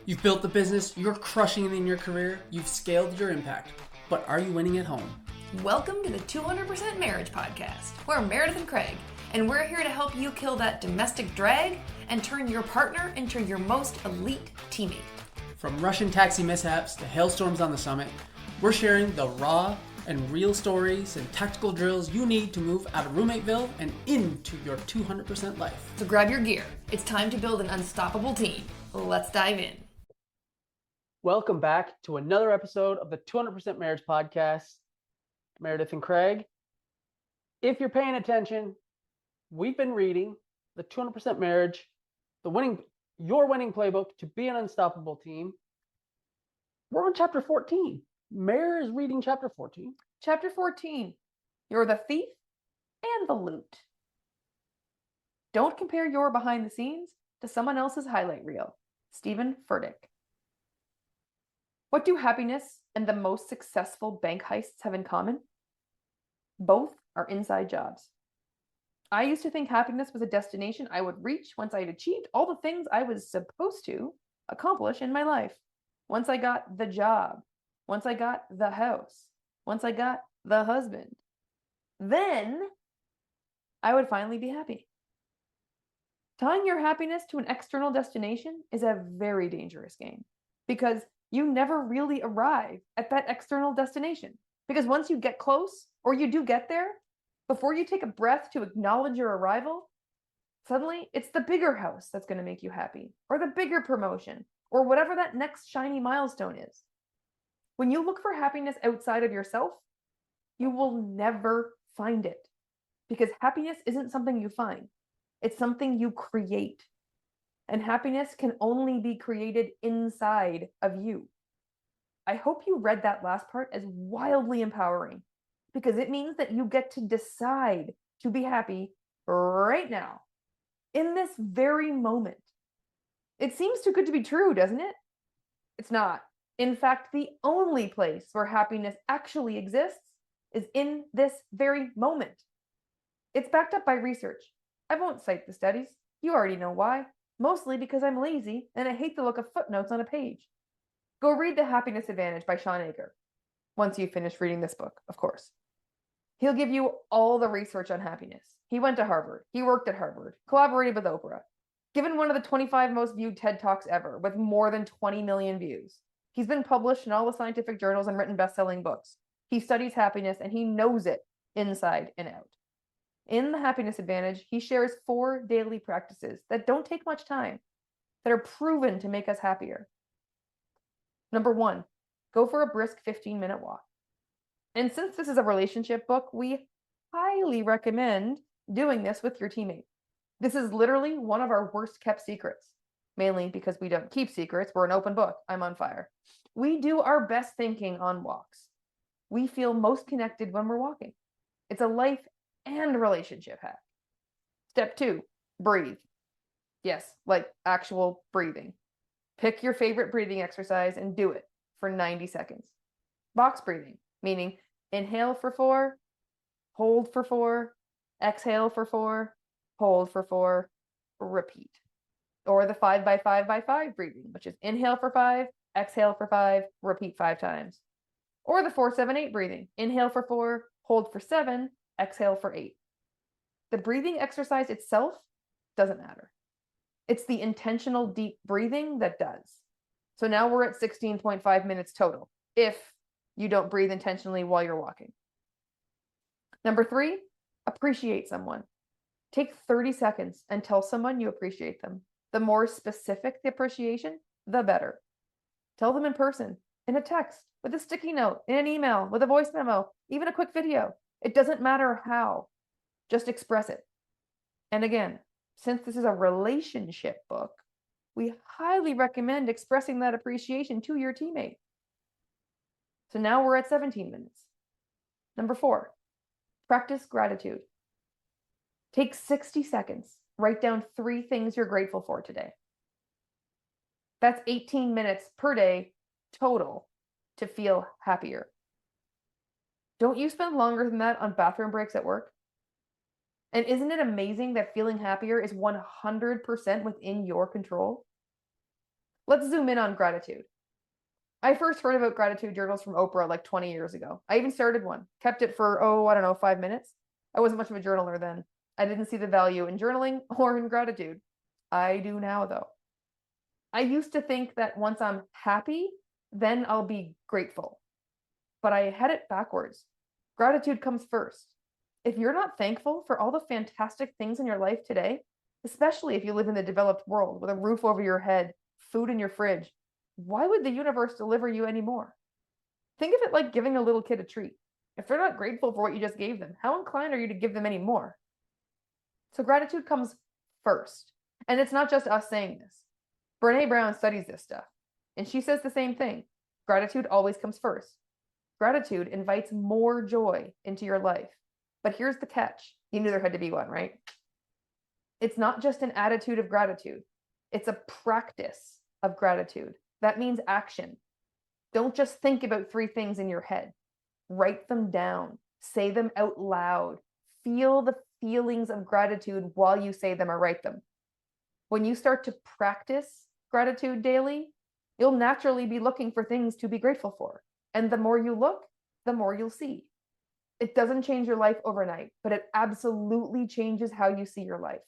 You've built the business, you're crushing it in your career, you've scaled your impact, but are you winning at home? Welcome to the 200% Marriage Podcast. We're Meredith and Craig, and we're here to help you kill that domestic drag and turn your partner into your most elite teammate. From Russian taxi mishaps to hailstorms on the summit, we're sharing the raw and real stories and tactical drills you need to move out of roommateville and into your 200% life. So grab your gear. It's time to build an unstoppable team. Let's dive in. Welcome back to another episode of the 200% Marriage Podcast. Meredith and Craig. If you're paying attention, we've been reading the 200% Marriage, your winning playbook to be an unstoppable team. We're on chapter 14. Mare is reading chapter 14. Chapter 14. You're the thief and the loot. Don't compare your behind the scenes to someone else's highlight reel. Stephen Furtick. What do happiness and the most successful bank heists have in common? Both are inside jobs. I used to think happiness was a destination I would reach once I had achieved all the things I was supposed to accomplish in my life. Once I got the job, once I got the house, once I got the husband, then I would finally be happy. Tying your happiness to an external destination is a very dangerous game because you never really arrive at that external destination. Because once you get close, or you do get there, before you take a breath to acknowledge your arrival, suddenly it's the bigger house that's going to make you happy, or the bigger promotion, or whatever that next shiny milestone is. When you look for happiness outside of yourself, you will never find it. Because happiness isn't something you find. It's something you create. And happiness can only be created inside of you. I hope you read that last part as wildly empowering, because it means that you get to decide to be happy right now, in this very moment. It seems too good to be true, doesn't it? It's not. In fact, the only place where happiness actually exists is in this very moment. It's backed up by research. I won't cite the studies. You already know why. Mostly because I'm lazy and I hate the look of footnotes on a page. Go read The Happiness Advantage by Sean Ager. Once you've finished reading this book, of course. He'll give you all the research on happiness. He went to Harvard. He worked at Harvard. Collaborated with Oprah. Given one of the 25 most viewed TED Talks ever with more than 20 million views. He's been published in all the scientific journals and written best-selling books. He studies happiness and he knows it inside and out. In The Happiness Advantage, he shares 4 daily practices that don't take much time, that are proven to make us happier. Number 1, go for a brisk 15-minute walk. And since this is a relationship book, we highly recommend doing this with your teammate. This is literally one of our worst kept secrets, mainly because we don't keep secrets. We're an open book. I'm on fire. We do our best thinking on walks. We feel most connected when we're walking. It's a life and relationship hack. Step 2, breathe. Yes, like actual breathing. Pick your favorite breathing exercise and do it for 90 seconds. Box breathing, meaning inhale for 4, hold for 4, exhale for 4, hold for 4, repeat. Or the 5 by 5 by 5 breathing, which is inhale for 5, exhale for 5, repeat 5 times. Or the 4-7-8 breathing, inhale for 4, hold for 7, exhale for 8. The breathing exercise itself doesn't matter. It's the intentional deep breathing that does. So now we're at 16.5 minutes total, if you don't breathe intentionally while you're walking. Number 3, appreciate someone. Take 30 seconds and tell someone you appreciate them. The more specific the appreciation, the better. Tell them in person, in a text, with a sticky note, in an email, with a voice memo, even a quick video. It doesn't matter how. Just express it. And again, since this is a relationship book, we highly recommend expressing that appreciation to your teammate. So now we're at 17 minutes. Number 4, practice gratitude. Take 60 seconds. Write down 3 things you're grateful for today. That's 18 minutes per day total to feel happier. Don't you spend longer than that on bathroom breaks at work? And isn't it amazing that feeling happier is 100% within your control? Let's zoom in on gratitude. I first heard about gratitude journals from Oprah like 20 years ago. I even started one, kept it for, 5 minutes. I wasn't much of a journaler then. I didn't see the value in journaling or in gratitude. I do now, though. I used to think that once I'm happy, then I'll be grateful. But I had it backwards. Gratitude comes first. If you're not thankful for all the fantastic things in your life today, especially if you live in the developed world with a roof over your head, food in your fridge, why would the universe deliver you any more? Think of it like giving a little kid a treat. If they're not grateful for what you just gave them, how inclined are you to give them any more? So gratitude comes first. And it's not just us saying this. Brene Brown studies this stuff, and she says the same thing. Gratitude always comes first. Gratitude invites more joy into your life. But here's the catch. You knew there had to be one, right? It's not just an attitude of gratitude. It's a practice of gratitude. That means action. Don't just think about 3 things in your head. Write them down. Say them out loud. Feel the feelings of gratitude while you say them or write them. When you start to practice gratitude daily, you'll naturally be looking for things to be grateful for. And the more you look, the more you'll see. It doesn't change your life overnight, but it absolutely changes how you see your life.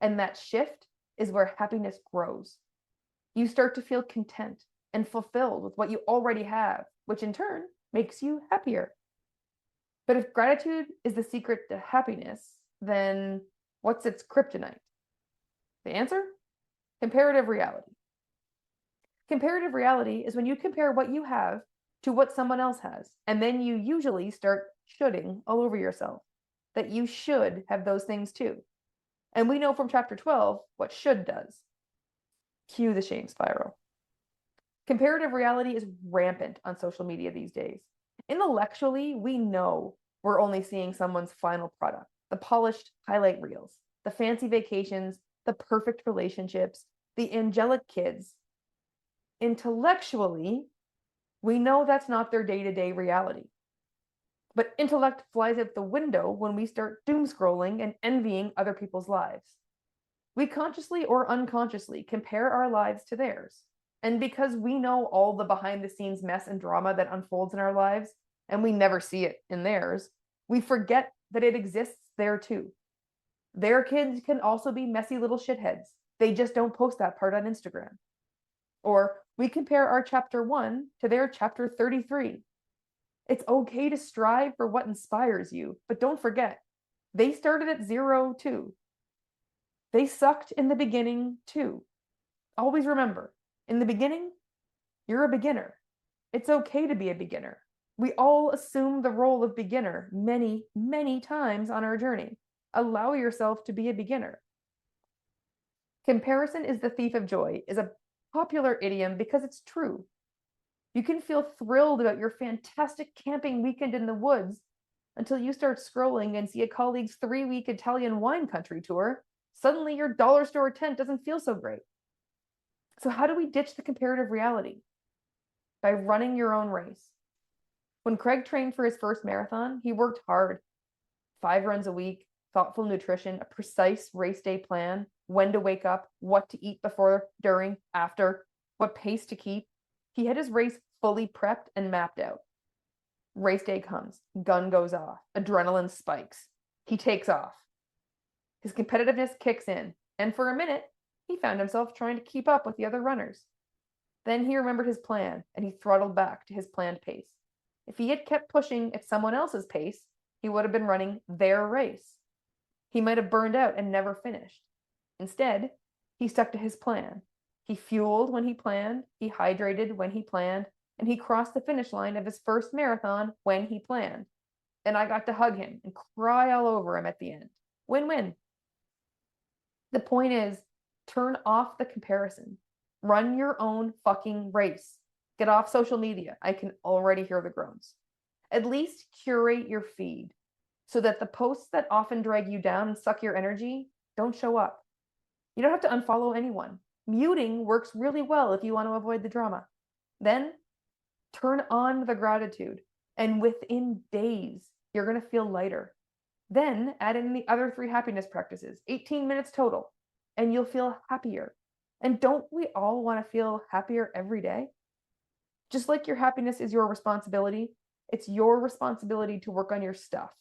And that shift is where happiness grows. You start to feel content and fulfilled with what you already have, which in turn makes you happier. But if gratitude is the secret to happiness, then what's its kryptonite? The answer? Comparative reality. Comparative reality is when you compare what you have to what someone else has, and then you usually start shoulding all over yourself, that you should have those things too. And we know from chapter 12 what should does. Cue the shame spiral. Comparative reality is rampant on social media these days. Intellectually, we know we're only seeing someone's final product, the polished highlight reels, the fancy vacations, the perfect relationships, the angelic kids. Intellectually, we know that's not their day-to-day reality. But intellect flies out the window when we start doom scrolling and envying other people's lives. We consciously or unconsciously compare our lives to theirs. And because we know all the behind-the-scenes mess and drama that unfolds in our lives, and we never see it in theirs, we forget that it exists there too. Their kids can also be messy little shitheads. They just don't post that part on Instagram. Or we compare our chapter 1 to their chapter 33. It's okay to strive for what inspires you, but don't forget, they started at 0 too. They sucked in the beginning too. Always remember, in the beginning, you're a beginner. It's okay to be a beginner. We all assume the role of beginner many, many times on our journey. Allow yourself to be a beginner. Comparison is the thief of joy is a popular idiom because it's true. You can feel thrilled about your fantastic camping weekend in the woods until you start scrolling and see a colleague's 3-week Italian wine country tour. Suddenly your dollar store tent doesn't feel so great. So how do we ditch the comparative reality? By running your own race. When Craig trained for his first marathon, he worked hard. 5 runs a week, thoughtful nutrition, a precise race day plan, when to wake up, what to eat before, during, after, what pace to keep. He had his race fully prepped and mapped out. Race day comes, gun goes off, adrenaline spikes. He takes off. His competitiveness kicks in, and for a minute, he found himself trying to keep up with the other runners. Then he remembered his plan, and he throttled back to his planned pace. If he had kept pushing at someone else's pace, he would have been running their race. He might have burned out and never finished. Instead, he stuck to his plan. He fueled when he planned, he hydrated when he planned, and he crossed the finish line of his first marathon when he planned. And I got to hug him and cry all over him at the end. Win-win. The point is, turn off the comparison. Run your own fucking race. Get off social media. I can already hear the groans. At least curate your feed so that the posts that often drag you down and suck your energy don't show up. You don't have to unfollow anyone. Muting works really well if you want to avoid the drama. Then turn on the gratitude, and within days, you're going to feel lighter. Then add in the other 3 happiness practices, 18 minutes total, and you'll feel happier. And don't we all want to feel happier every day? Just like your happiness is your responsibility, it's your responsibility to work on your stuff.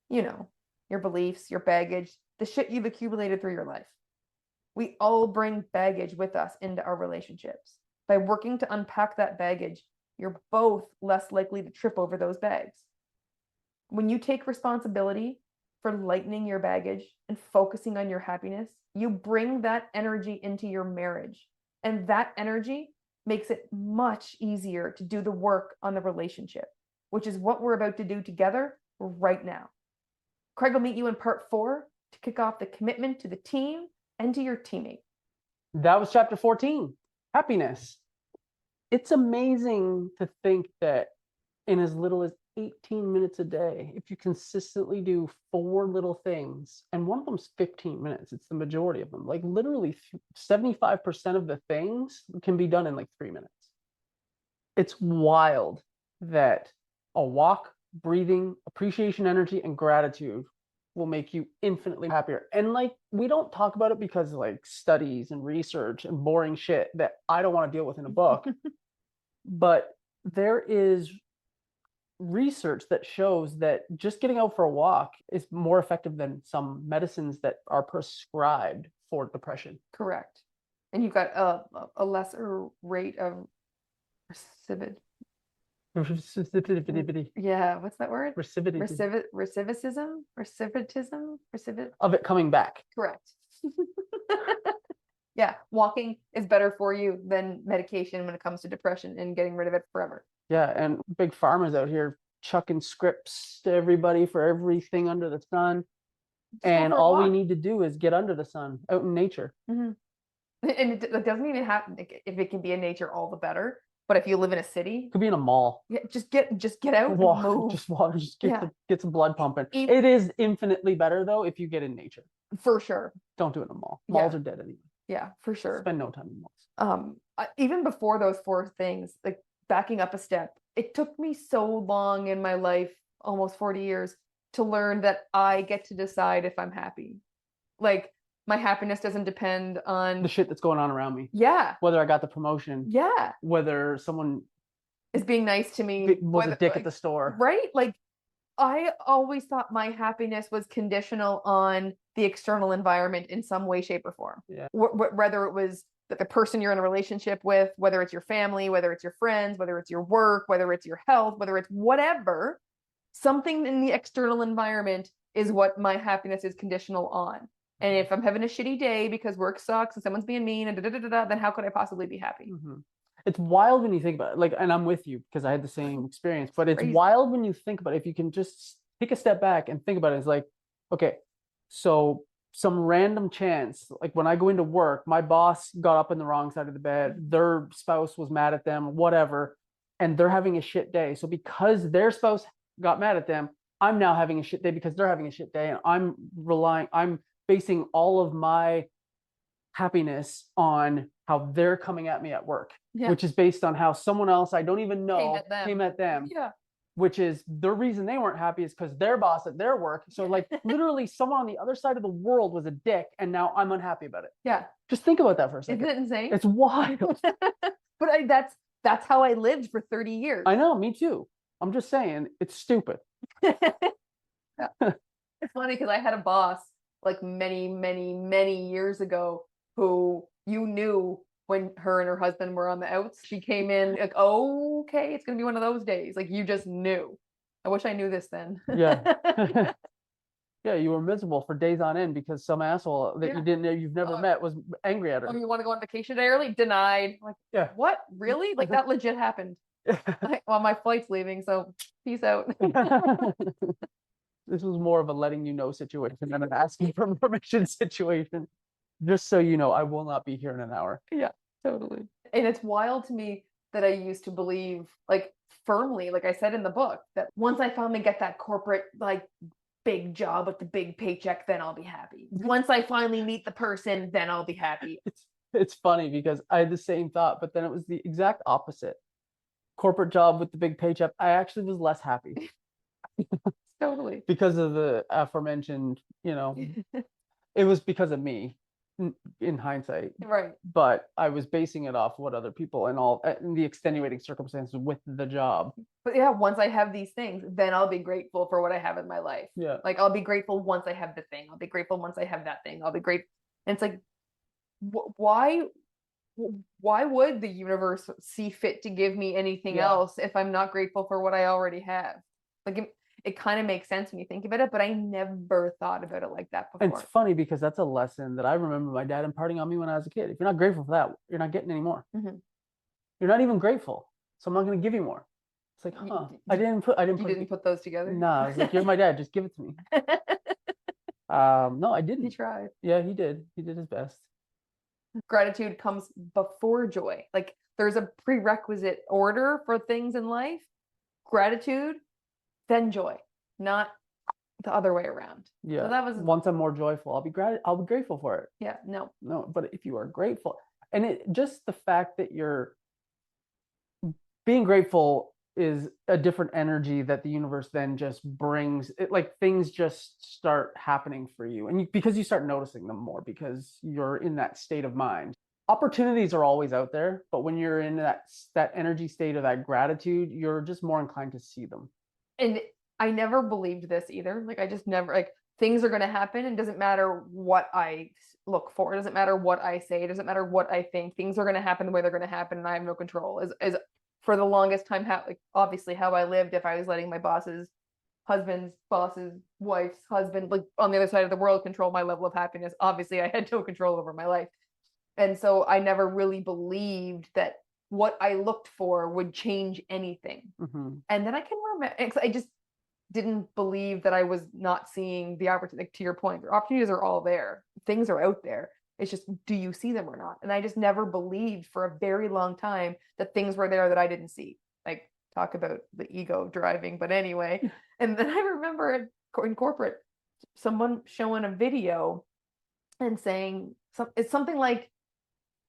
You know, your beliefs, your baggage, the shit you've accumulated through your life. We all bring baggage with us into our relationships. By working to unpack that baggage, you're both less likely to trip over those bags. When you take responsibility for lightening your baggage and focusing on your happiness, you bring that energy into your marriage. And that energy makes it much easier to do the work on the relationship, which is what we're about to do together right now. Craig will meet you in part 4 to kick off the commitment to the team and to your teammate. That was chapter 14, happiness. It's amazing to think that in as little as 18 minutes a day, if you consistently do 4 little things, and one of them's 15 minutes, it's the majority of them, like literally 75% of the things can be done in like 3 minutes. It's wild that a walk, breathing, appreciation, energy, and gratitude will make you infinitely happier. And like, we don't talk about it because like studies and research and boring shit that I don't want to deal with in a book. But there is research that shows that just getting out for a walk is more effective than some medicines that are prescribed for depression. Correct. And you've got a lesser rate of yeah, what's that word? Recidivism? Of it coming back. Correct. Yeah, walking is better for you than medication when it comes to depression and getting rid of it forever. Yeah, and big pharma's out here chucking scripts to everybody for everything under the sun. And all we need to do is get under the sun, out in nature. Mm-hmm. And it doesn't even have, if it can be in nature, all the better. But if you live in a city, could be in a mall. Yeah, just get out, walk, and move. Just walk, just get, yeah. Get some blood pumping. It is infinitely better though if you get in nature. For sure. Don't do it in a mall. Malls are dead anyway. Yeah, for sure. Spend no time in malls. Even before those 4 things, like backing up a step, it took me so long in my life, almost 40 years, to learn that I get to decide if I'm happy. Like, my happiness doesn't depend on the shit that's going on around me. Yeah. Whether I got the promotion. Yeah. Whether someone is being nice to me. Was a dick at the store. Right? Like, I always thought my happiness was conditional on the external environment in some way, shape, or form. Yeah. Whether it was the person you're in a relationship with, whether it's your family, whether it's your friends, whether it's your work, whether it's your health, whether it's whatever, something in the external environment is what my happiness is conditional on. And if I'm having a shitty day because work sucks and someone's being mean and then how could I possibly be happy? Mm-hmm. It's wild when you think about it. Like, and I'm with you because I had the same experience, but it's wild when you think about it. If you can just take a step back and think about it, it's like, okay, so some random chance, like when I go into work, my boss got up in the wrong side of the bed, their spouse was mad at them, whatever, and they're having a shit day. So because their spouse got mad at them, I'm now having a shit day because they're having a shit day, and I'm basing all of my happiness on how they're coming at me at work, which is based on how someone else I don't even know came at them. Yeah. Which is the reason they weren't happy is because their boss at their work. So like literally someone on the other side of the world was a dick and now I'm unhappy about it. Yeah. Just think about that for a second. Isn't it insane? It's wild. But that's how I lived for 30 years. I know, me too. I'm just saying it's stupid. It's funny because I had a boss like many, many, many years ago who you knew when her and her husband were on the outs. She came in like, oh, okay, it's gonna be one of those days. Like, you just knew. I wish I knew this then. Yeah. Yeah, you were miserable for days on end because some asshole that you've never met was angry at her. Oh, you want to go on vacation day early? Denied. Like, yeah. What? Really? Like, that legit happened. Well, my flight's leaving, so peace out. This was more of a letting you know situation than an asking for permission situation. Just so you know, I will not be here in an hour. Yeah, totally. And it's wild to me that I used to believe, like, firmly, like I said in the book, that once I finally get that corporate, like, big job with the big paycheck, then I'll be happy. Once I finally meet the person, then I'll be happy. It's funny because I had the same thought, but then it was the exact opposite. Corporate job with the big paycheck, I actually was less happy. Totally. Because of the aforementioned, it was because of me. in hindsight. Right. But I was basing it off what other people and the extenuating circumstances with the job. But yeah, once I have these things, then I'll be grateful for what I have in my life. Yeah. Like I'll be grateful once I have the thing. I'll be grateful once I have that thing. I'll be grateful. And it's like, why would the universe see fit to give me anything else if I'm not grateful for what I already have? Like it kind of makes sense when you think about it, but I never thought about it like that before. And it's funny because that's a lesson that I remember my dad imparting on me when I was a kid. If you're not grateful for that, you're not getting any more. Mm-hmm. You're not even grateful, so I'm not going to give you more. It's like, huh? I didn't put those together. No, I was like, you're my dad. Just give it to me. No, I didn't. He tried. Yeah, he did. He did his best. Gratitude comes before joy. Like there's a prerequisite order for things in life. Gratitude, then joy, not the other way around. Yeah. So that was once I'm more joyful, I'll be grateful for it. Yeah. No. But if you are grateful, and just the fact that you're being grateful is a different energy that the universe then just brings it, like things just start happening for you, and because you start noticing them more because you're in that state of mind. Opportunities are always out there, but when you're in that energy state of that gratitude, you're just more inclined to see them. And I never believed this either. Like I just never, like, things are going to happen, and it doesn't matter what I look for, it doesn't matter what I say, it doesn't matter what I think, things are going to happen the way they're going to happen, and I have no control. Is for the longest time how, like, obviously how I lived. If I was letting my boss's wife's husband, like on the other side of the world, control my level of happiness, obviously I had no control over my life. And so I never really believed that what I looked for would change anything. Mm-hmm. And then I can remember, I just didn't believe that I was not seeing the opportunity. Like, to your point, the opportunities are all there, things are out there. It's just, do you see them or not? And I just never believed for a very long time that things were there that I didn't see. Like, talk about the ego driving. But anyway, and then I remember in corporate, someone showing a video and saying it's something like,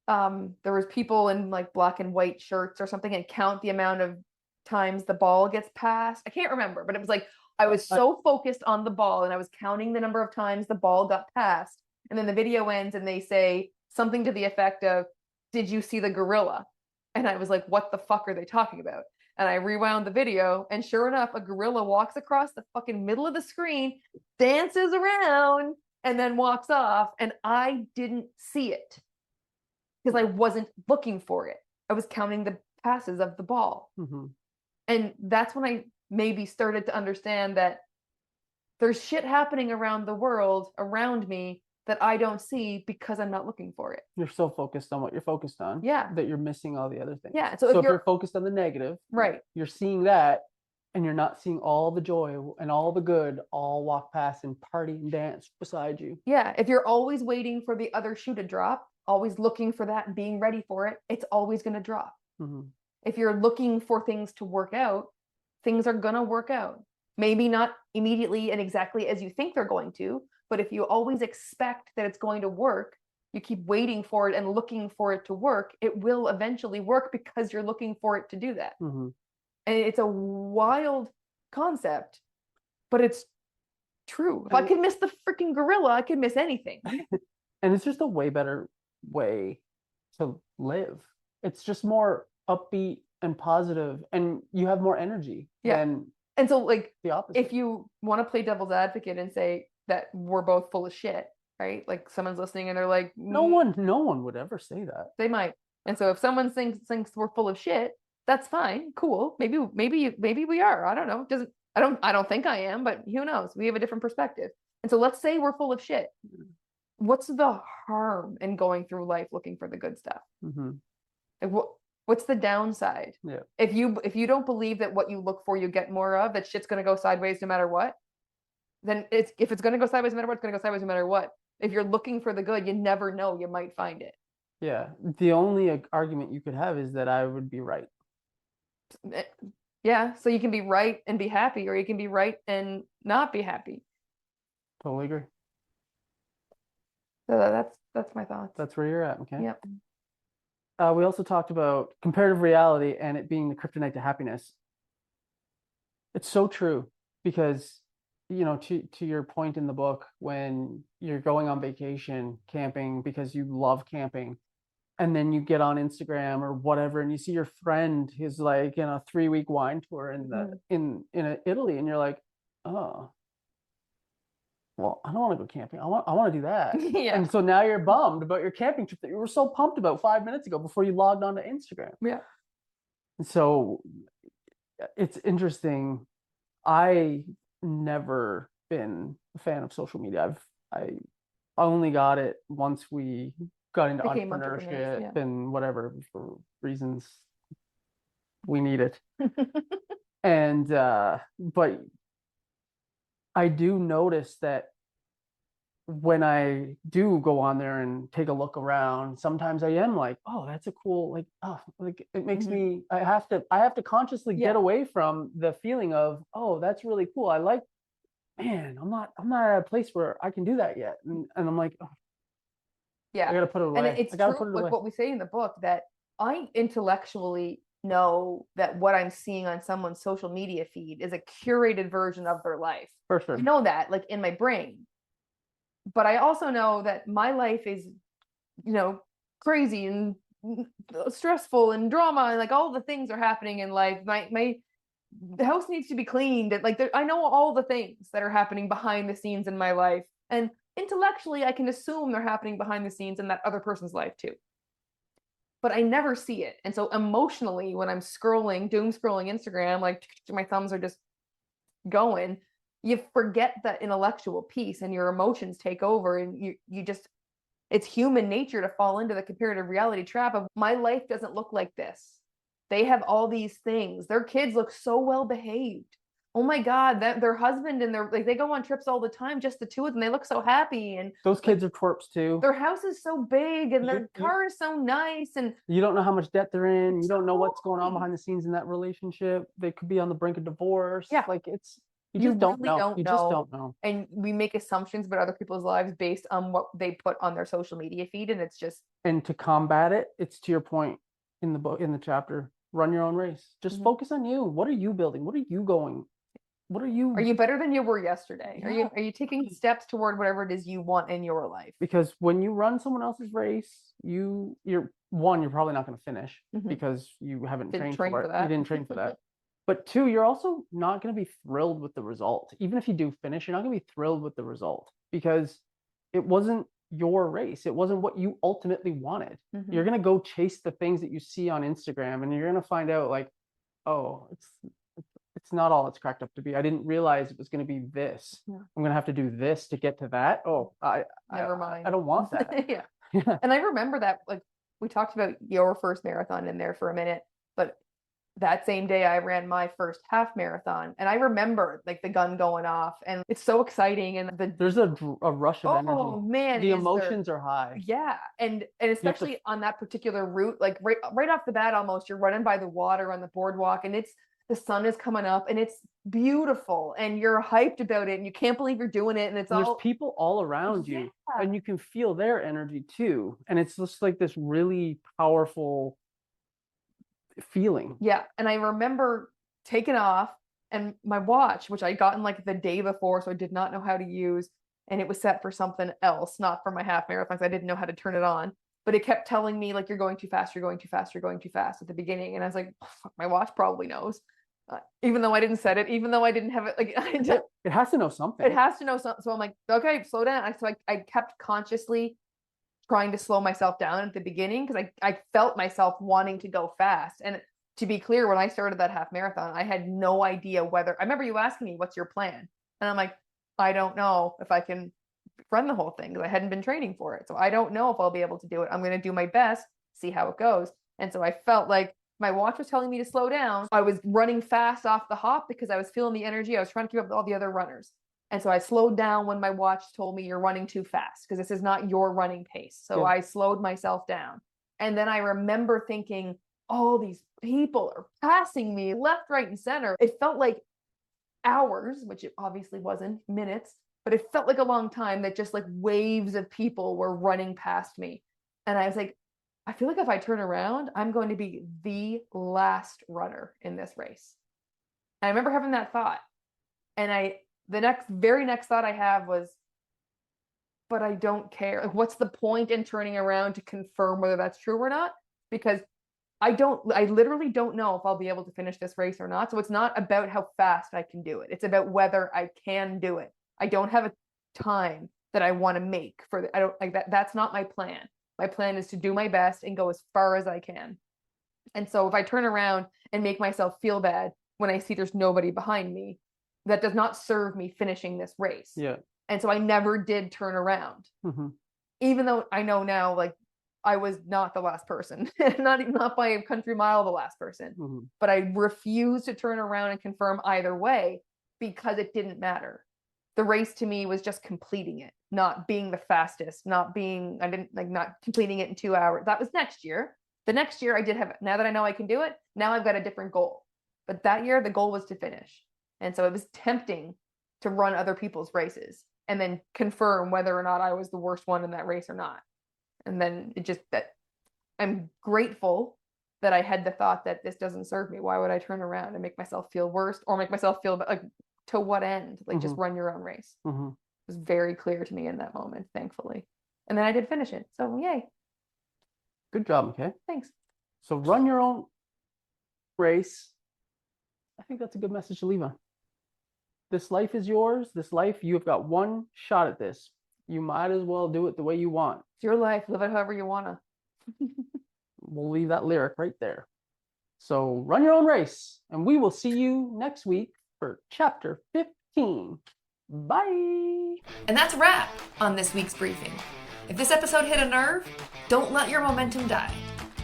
there was people in like black and white shirts or something, and count the amount of times the ball gets passed. I can't remember, but it was like I was so focused on the ball and I was counting the number of times the ball got passed. And then the video ends and they say something to the effect of, "Did you see the gorilla?" And I was like, what the fuck are they talking about? And I rewound the video, and sure enough, a gorilla walks across the fucking middle of the screen, dances around, and then walks off. And I didn't see it because I wasn't looking for it. I was counting the passes of the ball. Mm-hmm. And that's when I maybe started to understand that there's shit happening around the world, around me, that I don't see because I'm not looking for it. You're so focused on what you're focused on. Yeah. That you're missing all the other things. Yeah. So if you're focused on the negative, right, you're seeing that, and you're not seeing all the joy and all the good all walk past and party and dance beside you. Yeah. If you're always waiting for the other shoe to drop, always looking for that and being ready for it, it's always going to drop. Mm-hmm. If you're looking for things to work out, things are going to work out. Maybe not immediately and exactly as you think they're going to, but if you always expect that it's going to work, you keep waiting for it and looking for it to work, it will eventually work because you're looking for it to do that. Mm-hmm. And it's a wild concept, but it's true. If I could miss the freaking gorilla, I could miss anything. And it's just a way better way to live. It's just more upbeat and positive, and you have more energy. Yeah. And so, like, the opposite. If you want to play devil's advocate and say that we're both full of shit, right? Like, someone's listening and they're like, no one would ever say that. They might. And so if someone thinks we're full of shit, that's fine. Cool. Maybe we are. I don't know. I don't think I am, but who knows? We have a different perspective. And so let's say we're full of shit. What's the harm in going through life looking for the good stuff? Mm-hmm. Like, what's the downside? Yeah. If you don't believe that what you look for you get more of, that shit's gonna go sideways no matter what, then if it's gonna go sideways no matter what, it's gonna go sideways no matter what. If you're looking for the good, you never know, you might find it. Yeah. The only argument you could have is that I would be right. Yeah. So you can be right and be happy, or you can be right and not be happy. Totally agree. So that's my thoughts. That's where you're at. Okay. Yep. We also talked about comparative reality and it being the kryptonite to happiness. It's so true, because to your point in the book, when you're going on vacation camping because you love camping, and then you get on Instagram or whatever, and you see your friend who's like in a 3-week wine tour in Italy, and you're like, oh, well, I don't want to go camping. I want to do that. Yeah. And so now you're bummed about your camping trip that you were so pumped about 5 minutes ago before you logged on to Instagram. Yeah. So it's interesting. I never been a fan of social media. I only got it once we got into entrepreneurship and whatever, for reasons we need it. And but I do notice that when I do go on there and take a look around, sometimes I am like, oh, that's a cool, like, oh, like it makes me, I have to consciously get away from the feeling of, oh, that's really cool. I like, man, I'm not at a place where I can do that yet. And I'm like, oh, yeah, I gotta put it away. And it's true, like what we say in the book, that I intellectually know that what I'm seeing on someone's social media feed is a curated version of their life. For sure. I know that, like, in my brain. But I also know that my life is, crazy and stressful and drama, and like all the things are happening in life. The house needs to be cleaned. And like, I know all the things that are happening behind the scenes in my life. And intellectually, I can assume they're happening behind the scenes in that other person's life too. But I never see it. And so emotionally, when I'm doom scrolling Instagram, like my thumbs are just going, you forget that intellectual piece and your emotions take over, and you just, it's human nature to fall into the comparative reality trap of, my life doesn't look like this. They have all these things. Their kids look so well behaved. Oh my God, their husband and they go on trips all the time, just the two of them. They look so happy. And those kids are twerps too. Their house is so big and their car is so nice. And you don't know how much debt they're in. You don't know what's going on behind the scenes in that relationship. They could be on the brink of divorce. Yeah. Like you just don't know. You just don't know. And we make assumptions about other people's lives based on what they put on their social media feed. And it's just. And to combat it, it's to your point in the book, in the chapter, run your own race. Just focus on you. What are you building? What are you going? Are you better than you were yesterday? Yeah. Are you taking steps toward whatever it is you want in your life? Because when you run someone else's race, you're probably not going to finish because you haven't trained for it. You didn't train for that. But 2, you're also not going to be thrilled with the result. Even if you do finish, you're not going to be thrilled with the result because it wasn't your race. It wasn't what you ultimately wanted. You're going to go chase the things that you see on Instagram, and you're going to find out like, oh, it's not all it's cracked up to be. I didn't realize it was going to be this. Yeah. I'm going to have to do this to get to that. Oh, never mind. I don't want that. Yeah. And I remember that, like, we talked about your first marathon in there for a minute, but that same day I ran my first half marathon, and I remember like the gun going off, and it's so exciting, and there's a rush of energy. Oh man, the emotions are high. Yeah, and especially on that particular route, like right off the bat, almost you're running by the water on the boardwalk, and the sun is coming up, and it's beautiful, and you're hyped about it, and you can't believe you're doing it, and there's people all around you, and you can feel their energy too, and it's just like this really powerful feeling. Yeah. And I remember taking off, and my watch, which I gotten like the day before, so I did not know how to use, and it was set for something else, not for my half marathons. I didn't know how to turn it on, but it kept telling me like, you're going too fast, you're going too fast, you're going too fast at the beginning. And I was like, oh, fuck, my watch probably knows. Even though I didn't set it, even though I didn't have it, like it has to know something. It has to know something. So I'm like, okay, slow down. So I kept consciously trying to slow myself down at the beginning because I felt myself wanting to go fast. And to be clear, when I started that half marathon, I had no idea whether, I remember you asking me, what's your plan? And I'm like, I don't know if I can run the whole thing because I hadn't been training for it. So I don't know if I'll be able to do it. I'm going to do my best, see how it goes. And so I felt like my watch was telling me to slow down. I was running fast off the hop because I was feeling the energy. I was trying to keep up with all the other runners. And so I slowed down when my watch told me you're running too fast because this is not your running pace. So I slowed myself down. And then I remember thinking, all these people are passing me left, right, and center. It felt like hours, which it obviously wasn't, minutes, but it felt like a long time that just like waves of people were running past me. And I was like, I feel like if I turn around, I'm going to be the last runner in this race. And I remember having that thought. And the very next thought I have was, but I don't care. Like, what's the point in turning around to confirm whether that's true or not? Because I literally don't know if I'll be able to finish this race or not. So it's not about how fast I can do it. It's about whether I can do it. I don't have a time that I want to make for I don't like that. That's not my plan. My plan is to do my best and go as far as I can. And so if I turn around and make myself feel bad when I see there's nobody behind me, that does not serve me finishing this race. Yeah. And so I never did turn around. Mm-hmm. Even though I know now, like, I was not the last person, not by a country mile the last person. Mm-hmm. But I refused to turn around and confirm either way because it didn't matter. The race to me was just completing it, not being the fastest, not completing it in 2 hours. That was next year. The next year I did have, now that I know I can do it, now I've got a different goal. But that year the goal was to finish. And so it was tempting to run other people's races and then confirm whether or not I was the worst one in that race or not. And then I'm grateful that I had the thought that this doesn't serve me. Why would I turn around and make myself feel worse or make myself feel like, to what end? Like, just run your own race. Mm-hmm. It was very clear to me in that moment, thankfully. And then I did finish it. So yay. Good job, okay? Thanks. So run your own race. I think that's a good message to leave on. This life is yours. This life, you have got one shot at this. You might as well do it the way you want. It's your life. Live it however you want to. We'll leave that lyric right there. So run your own race, and we will see you next week for chapter 15. Bye. And that's a wrap on this week's briefing. If this episode hit a nerve, don't let your momentum die.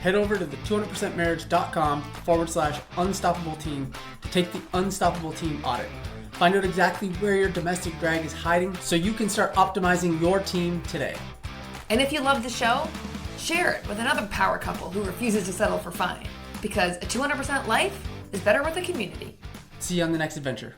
Head over to the 200%marriage.com/unstoppable team to take the Unstoppable Team audit. Find out exactly where your domestic drag is hiding so you can start optimizing your team today. And if you love the show, share it with another power couple who refuses to settle for fine. Because a 200% life is better with a community. See you on the next adventure.